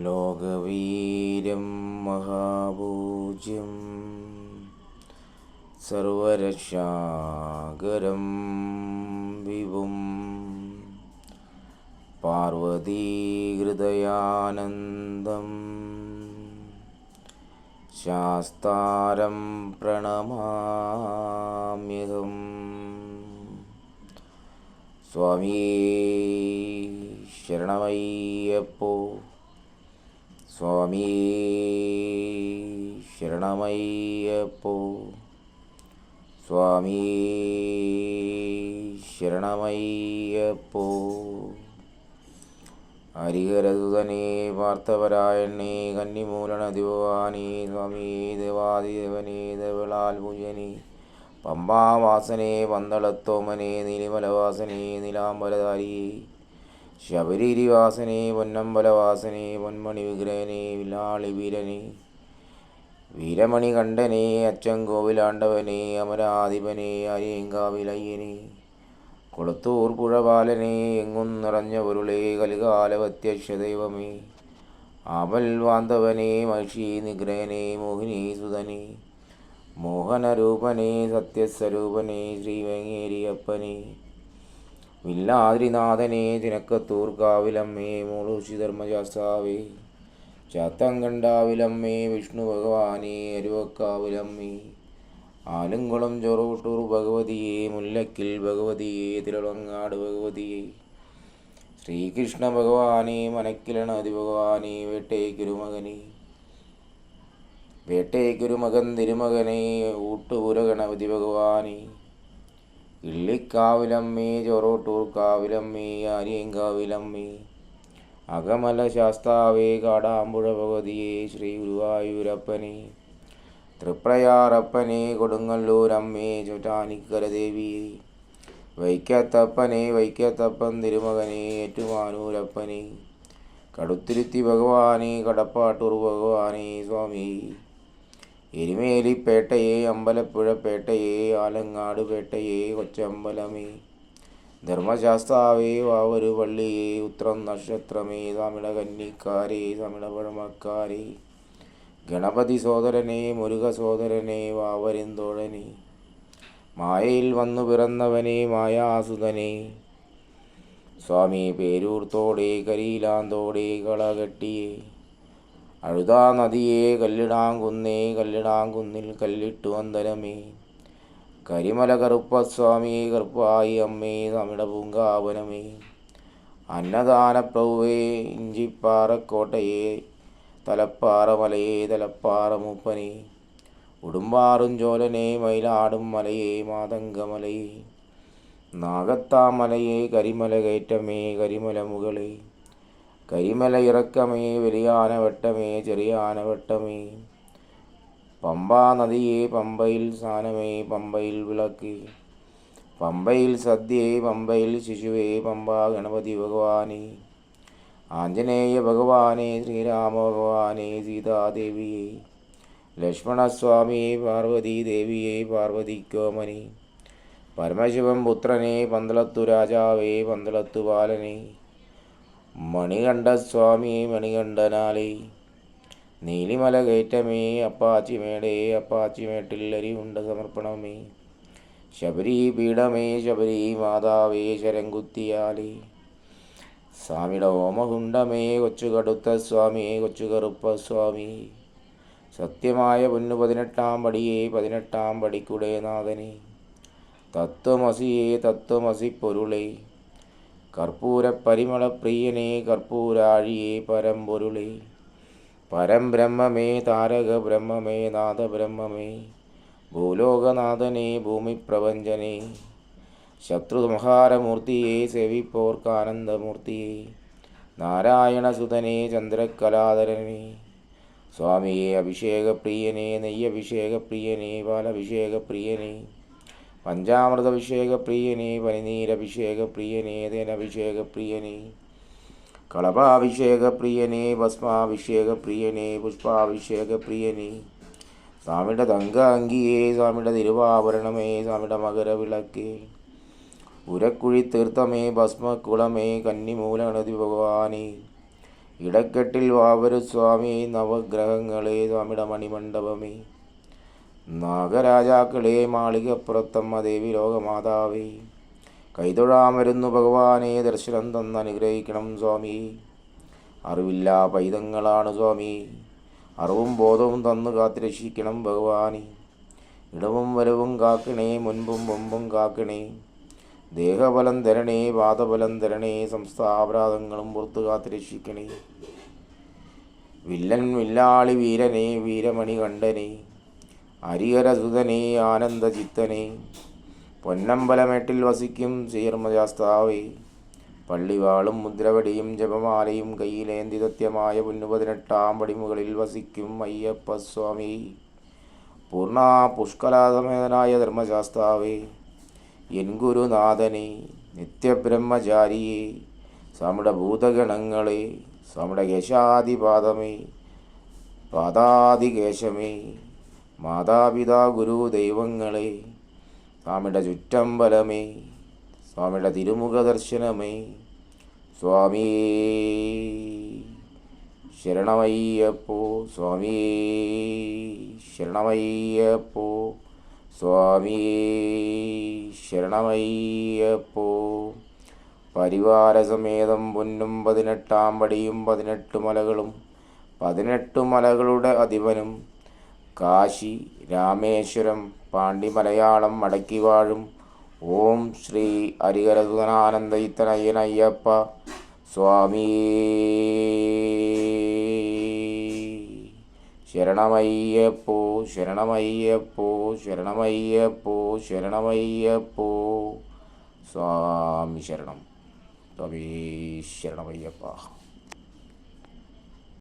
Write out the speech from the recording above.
ലോകവീര്യം മഹാപൂജ്യം സർവരക്ഷാകരം വിഭും പാർവതീഹൃദയാനന്ദം ശാസ്താരം പ്രണമാമ്യഹം. സ്വാമിയേ ശരണമയ്യപ്പോ, സ്വാമിയേ ശരണമയ്യപ്പോ, സ്വാമിയേ ശരണമയ്യപ്പോ. ഹരിഹരസുതനേ പാർത്ഥപരായണേ കന്നിമൂലനദിഭവാനേ സ്വാമിയേ ദേവാദിദേവനേ ദേവളാൽ പൂജനേ പമ്പാവാസനേ പന്തളത്തോമനേ നീലിമലവാസനേ നീലാംബരധാരിയേ ശബരിരിവാസനേ പൊന്നമ്പലവാസനേ പൊന്മണി വിഗ്രഹനേ വില്ലാളി വീരനേ വീരമണികണ്ഠനേ അച്ചൻകോവിലാണ്ടവനേ അമരാധിപനേ അരിയങ്കാവിലയ്യനേ കൊളത്തൂർ പുഴപാലനേ എങ്ങും നിറഞ്ഞ പൊരുളേ കലികാലവത്യക്ഷദൈവമേ ആപൽ വാന്തവനേ മഹിഷി നിഗ്രഹനേ മോഹിനീസുതനേ മോഹനരൂപനേ സത്യസ്വരൂപനേ ശ്രീവേങ്ങേരിയപ്പനേ വില്ലാദ്രിനാഥനേ തിനക്കത്തൂർക്കാവിലമ്മേ മൂളൂഷിധർമ്മശാസ്താവേ ചാത്തങ്കണ്ടാവിലമ്മേ വിഷ്ണു ഭഗവാനേ അരുവക്കാവിലമ്മേ ആലുംകുളം ചൊറോട്ടൂർ ഭഗവതിയെ മുല്ലക്കിൽ ഭഗവതിയെ തിരുളങ്ങാട് ഭഗവതിയെ ശ്രീകൃഷ്ണ ഭഗവാനേ മനക്കിലണതി ഭഗവാനേ വേട്ടയ്ക്കൊരു മകൻ തിരുമകനെ ഊട്ടുപുര ഗണപതി ഭഗവാനേ ഇള്ളിക്കാവിലമ്മേ ചൊറോട്ടൂർ കാവിലമ്മേ ആര്യങ്കാവിലമ്മേ അകമല ശാസ്താവേ കാടാമ്പുഴ ഭഗവതിയെ ശ്രീ ഗുരുവായൂരപ്പനെ തൃപ്രയാറപ്പനെ കൊടുങ്ങല്ലൂരമ്മേ ചൊറ്റാനിക്കര ദേവിയെ വൈക്കത്തപ്പനെ വൈക്കത്തപ്പൻ തിരുമകനെ ഏറ്റുമാനൂരപ്പനെ കടുത്തിരുത്തി ഭഗവാനെ കടപ്പാട്ടൂർ ഭഗവാനെ സ്വാമി എരുമേലിപ്പേട്ടയെ അമ്പലപ്പുഴപ്പേട്ടയെ ആലങ്ങാട് പേട്ടയെ കൊച്ചമ്പലമേ ധർമ്മശാസ്താവേ വാവരു പള്ളിയെ ഉത്രം നക്ഷത്രമേ തമിഴ കന്നിക്കാരേ തമിഴ പഴമക്കാരേ ഗണപതി സോദരനെ മുരുക സോദരനെ വാവരിന്തോഴനെ മായയിൽ വന്നു പിറന്നവനെ മായാസുതനെ സ്വാമി പേരൂർത്തോടെ കരിയിലാന്തോടെ കളകെട്ടിയെ അഴുതാ നദിയെ കല്ലിടാങ്കുന്നിൽ കല്ലിട്ടു അന്തരമേ കരിമല കറുപ്പസ്വാമി കറുപ്പായി അമ്മേ തമിഴ പൂങ്കാവനമേ അന്നദാനപ്രഭുവേ ഇഞ്ചിപ്പാറക്കോട്ടയെ തലപ്പാറ മലയെ തലപ്പാറ മൂപ്പനെ ഉടുമ്പാറും ചോലനെ മയിലാടും മലയെ മാതങ്കമലയെ നാഗത്താമലയെ കരിമല കയറ്റമേ കരിമല മുകളെ കരിമല ഇറക്കമേ വലിയാന വട്ടമേ ചെറിയാന വട്ടമേ പമ്പാ നദിയെ പമ്പയിൽ സ്നാനമേ പമ്പയിൽ വിളക്ക് പമ്പയിൽ സദ്യേ പമ്പയിൽ ശിശുവേ പമ്പാ ഗണപതി ഭഗവാനെ ആഞ്ജനേയ ഭഗവാനെ ശ്രീരാമ ഭഗവാനെ സീതാദേവിയെ ലക്ഷ്മണസ്വാമിയെ പാർവതീദേവിയെ പാർവതിക്കോമനെ പരമശിവൻ പുത്രനെ പന്തളത്തു രാജാവേ പന്തളത്തു ബാലനെ മണികണ്ഠസ്വാമിയെ മണികണ്ഠനാലേ നീലിമല കയറ്റമേ അപ്പാച്ചിമേടേ അപ്പാച്ചിമേട്ടിൽ അരിയുണ്ട സമർപ്പണമേ ശബരി പീഠമേ ശബരി മാതാവേ ശരംകുത്തിയാലേ സ്വാമിയുടെ ഓമകുണ്ടമേ കൊച്ചുകടുത്ത സ്വാമിയെ കൊച്ചുകറുപ്പസ്വാമി സത്യമായ പൊന്നു 18-ാം പടിയെ 18-ാം പടിക്കുടേ നാഥനെ തത്വമസിയെ തത്വമസി പൊരുളേ കർപ്പൂര പരിമളപ്രിയനെ കർപ്പൂരാഴിയെ പരമ്പൊരുളേ പരംബ്രഹ്മമേ താരക ബ്രഹ്മമേ നാഥബ്രഹ്മമേ ഭൂലോകനാഥനെ ഭൂമിപ്രപഞ്ചനെ ശത്രുസംഹാരമൂർത്തിയെ സേവിപ്പോർക്കാനന്ദമൂർത്തിയെ നാരായണസുതനെ ചന്ദ്രകലാധരനെ സ്വാമിയെ അഭിഷേകപ്രിയനെ നെയ്യഭിഷേകപ്രിയനെ പാലഭിഷേകപ്രിയനെ പഞ്ചാമൃതഭിഷേകപ്രിയനെ പനിനീരഭിഷേകപ്രിയനെ തേനഭിഷേകപ്രിയനെ കളഭാഭിഷേകപ്രിയനെ ഭസ്മാഭിഷേകപ്രിയനെ പുഷ്പാഭിഷേകപ്രിയനെ സ്വാമിയുടെ തങ്ക അങ്കിയെ സ്വാമിയുടെ തിരുവാഭരണമേ സ്വാമിയുടെ മകരവിളക്കേ ഉരക്കുഴി തീർത്ഥമേ ഭസ്മക്കുളമേ കന്നിമൂലഗണതി ഭഗവാനേ ഇടക്കെട്ടിൽ വാവരു സ്വാമി, നവഗ്രഹങ്ങളെ സ്വാമിയുടെ മണിമണ്ഡപമേ, നാഗരാജാക്കളെ മാളികപ്പുറത്തമ്മ ദേവി ലോകമാതാവേ, കൈതൊഴാമരുന്നു ഭഗവാനെ, ദർശനം തന്ന് അനുഗ്രഹിക്കണം സ്വാമി. അറിവില്ല പൈതങ്ങളാണ് സ്വാമി, അറിവും ബോധവും തന്നു കാത്തുരക്ഷിക്കണം ഭഗവാനെ. ഇടവും വരവും കാക്കണേ, മുൻപും മുമ്പും കാക്കണേ, ദേഹബലം തരണേ, വാദബലം തരണേ, സംസ്ഥാപരാധങ്ങളും പുറത്തു കാത്തുരക്ഷിക്കണേ. വില്ലൻ വില്ലാളി വീരനെ, വീരമണി കണ്ഠനെ, ഹരിഹരസുതനെ, ആനന്ദചിത്തനെ, പൊന്നമ്പലമേട്ടിൽ വസിക്കും ശ്രീധർമ്മശാസ്താവേ, പള്ളിവാളും മുദ്രവടിയും ജപമാലയും കയ്യിലേന്തി സത്യമായ പൊന്നു18 പടിമുകളിൽ വസിക്കും അയ്യപ്പസ്വാമി, പൂർണ്ണ പുഷ്കലാസമേതനായ ധർമ്മശാസ്താവേ, എൻ ഗുരുനാഥനെ, നിത്യബ്രഹ്മചാരിയെ, സ്വാമിയുടെ ഭൂതഗണങ്ങളെ, സ്വാമിയുടെ കേശാദിപാദമേ, പാദാദികേശമേ, മാതാപിതാ ഗുരു ദൈവങ്ങളെ, സ്വാമിയുടെ ചുറ്റമ്പലമേ, സ്വാമിയുടെ തിരുമുഖ ദർശനമേ, സ്വാമി ശരണമയ്യപ്പോ, സ്വാമി ശരണമയ്യപ്പോ, സ്വാമി ശരണമയ്യപ്പോ. പരിവാരസമേതം പൊന്നും 18 പടിയും 18 മലകളും 18 മലകളുടെ അധിപനും കാശി രാമേശ്വരം പാണ്ഡി മലയാളം മടക്കി വാഴും ഓം ശ്രീ ഹരിഹരസുതനാനന്ദയിത്തനയ്യനയ്യപ്പ സ്വാമി ശരണമയ്യപ്പോ, ശരണമയ്യപ്പോ, ശരണമയ്യപ്പോ, ശരണമയ്യപ്പോ. സ്വാമി ശരണം, സ്വാമി ശരണമയ്യപ്പ.